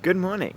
Good morning.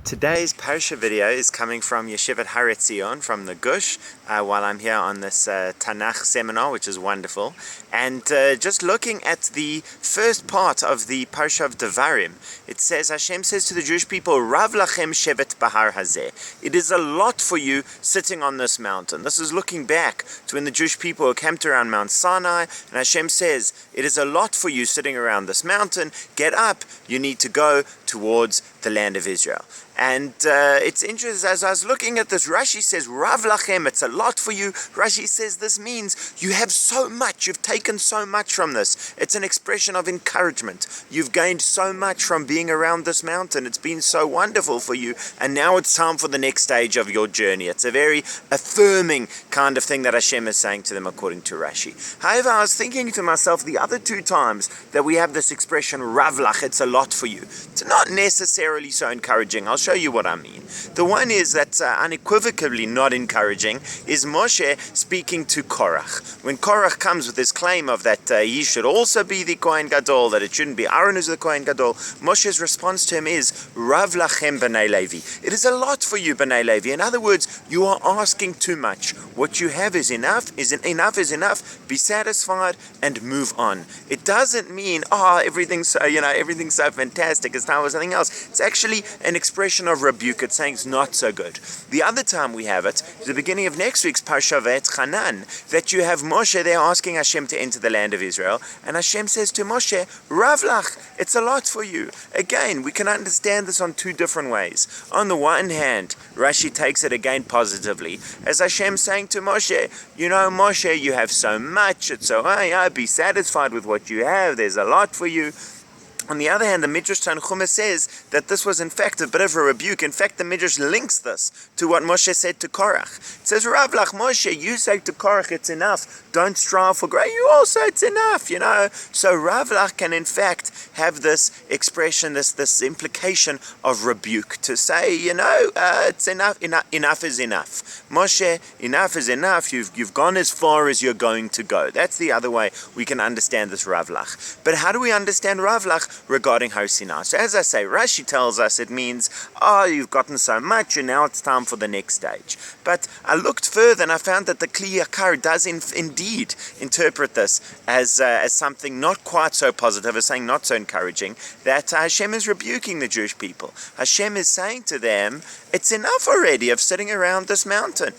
Today's Parsha video is coming from Yeshivat Har Etzion from the Gush while I'm here on this Tanakh seminar, which is wonderful. And just looking at the first part of the Parsha of Devarim, it says, Hashem says to the Jewish people, Rav lachem shevet bahar hazeh. It is a lot for you sitting on this mountain. This is looking back to when the Jewish people camped around Mount Sinai, and Hashem says, it is a lot for you sitting around this mountain. Get up, you need to go towards the land of Israel. And it's interesting, as I was looking at this, Rashi says, Rav lachem, it's a lot for you. Rashi says this means you have so much, you've taken so much from this. It's an expression of encouragement. You've gained so much from being around this mountain. It's been so wonderful for you, and now it's time for the next stage of your journey. It's a very affirming kind of thing that Hashem is saying to them according to Rashi. However, I was thinking to myself, the other two times that we have this expression, Rav lach, it's a lot for you, it's not necessarily so encouraging. I'll show you what I mean. The one is that's unequivocally not encouraging is Moshe speaking to Korach. When Korach comes with this claim of that he should also be the Kohen Gadol, that it shouldn't be Aaron who's the Kohen Gadol, Moshe's response to him is, Rav lachem b'nai Levi. It is a lot for you, b'nai Levi. In other words, you are asking too much. What you have is enough, enough is enough. Be satisfied and move on. It doesn't mean, everything's so fantastic, it's time for something else. It's actually an expression of rebuke. It's saying it's not so good. The other time we have it is the beginning of next week's Parsha V'Etchanan, that you have Moshe there asking Hashem to enter the land of Israel, and Hashem says to Moshe, Rav lach, it's a lot for you. Again, we can understand this on two different ways. On the one hand, Rashi takes it again positively, as Hashem saying to Moshe, Moshe, you have so much, it's so be satisfied with what you have, there's a lot for you. On the other hand, the Midrash Tanchuma says that this was in fact a bit of a rebuke. In fact, the Midrash links this to what Moshe said to Korach. It says, Rav lach, Moshe, you say to Korach, it's enough. Don't strive for great. You also, it's enough, So Rav lach can in fact have this expression, this implication of rebuke, to say, it's enough, enough is enough. Moshe, enough is enough. You've gone as far as you're going to go. That's the other way we can understand this Rav lach. But how do we understand Rav lach regarding Har Sinai? So as I say, Rashi tells us it means, you've gotten so much and now it's time for the next stage. But I looked further and I found that the Kli Yakar does indeed interpret this as something not quite so positive, as saying not so encouraging, that Hashem is rebuking the Jewish people. Hashem is saying to them, it's enough already of sitting around this mountain.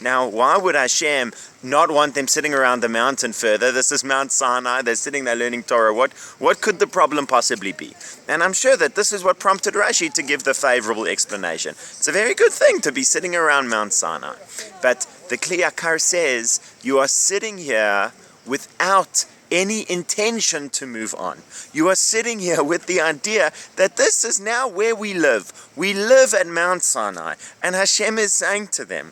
Now, why would Hashem not want them sitting around the mountain further? This is Mount Sinai. They're sitting there learning Torah. What could the problem possibly be? And I'm sure that this is what prompted Rashi to give the favorable explanation. It's a very good thing to be sitting around Mount Sinai. But the Kli Yakar says, you are sitting here without any intention to move on. You are sitting here with the idea that this is now where we live. We live at Mount Sinai. And Hashem is saying to them,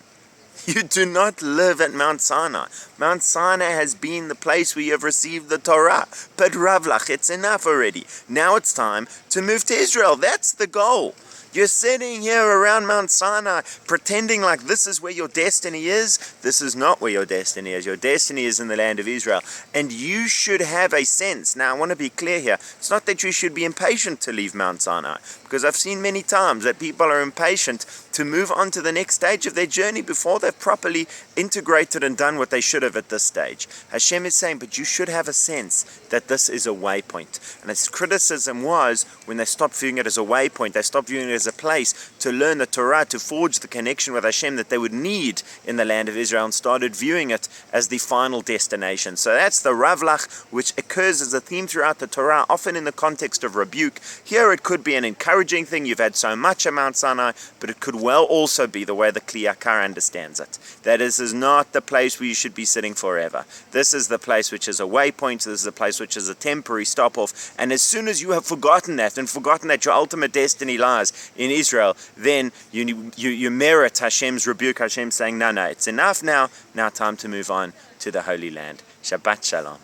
you do not live at Mount Sinai. Mount Sinai has been the place where you have received the Torah. But Rav lach, it's enough already. Now it's time to move to Israel. That's the goal. You're sitting here around Mount Sinai pretending like this is where your destiny is. This is not where your destiny is. Your destiny is in the land of Israel. And you should have a sense. Now, I want to be clear here. It's not that you should be impatient to leave Mount Sinai, because I've seen many times that people are impatient to move on to the next stage of their journey before they've properly integrated and done what they should have at this stage. Hashem is saying, but you should have a sense that this is a waypoint. And its criticism was, when they stopped viewing it as a waypoint, they stopped viewing it as a place to learn the Torah, to forge the connection with Hashem that they would need in the land of Israel, and started viewing it as the final destination. So that's the Rav lach, which occurs as a theme throughout the Torah, often in the context of rebuke. Here it could be an encouraging thing. You've had so much at Mount Sinai, but it could well also be the way the Kli Yakar understands it. That this is not the place where you should be sitting forever. This is the place which is a waypoint. This is the place which is a temporary stop-off. And as soon as you have forgotten that, and forgotten that your ultimate destiny lies in Israel, then you merit Hashem's rebuke. Hashem saying, no, it's enough now. Now time to move on to the Holy Land. Shabbat Shalom.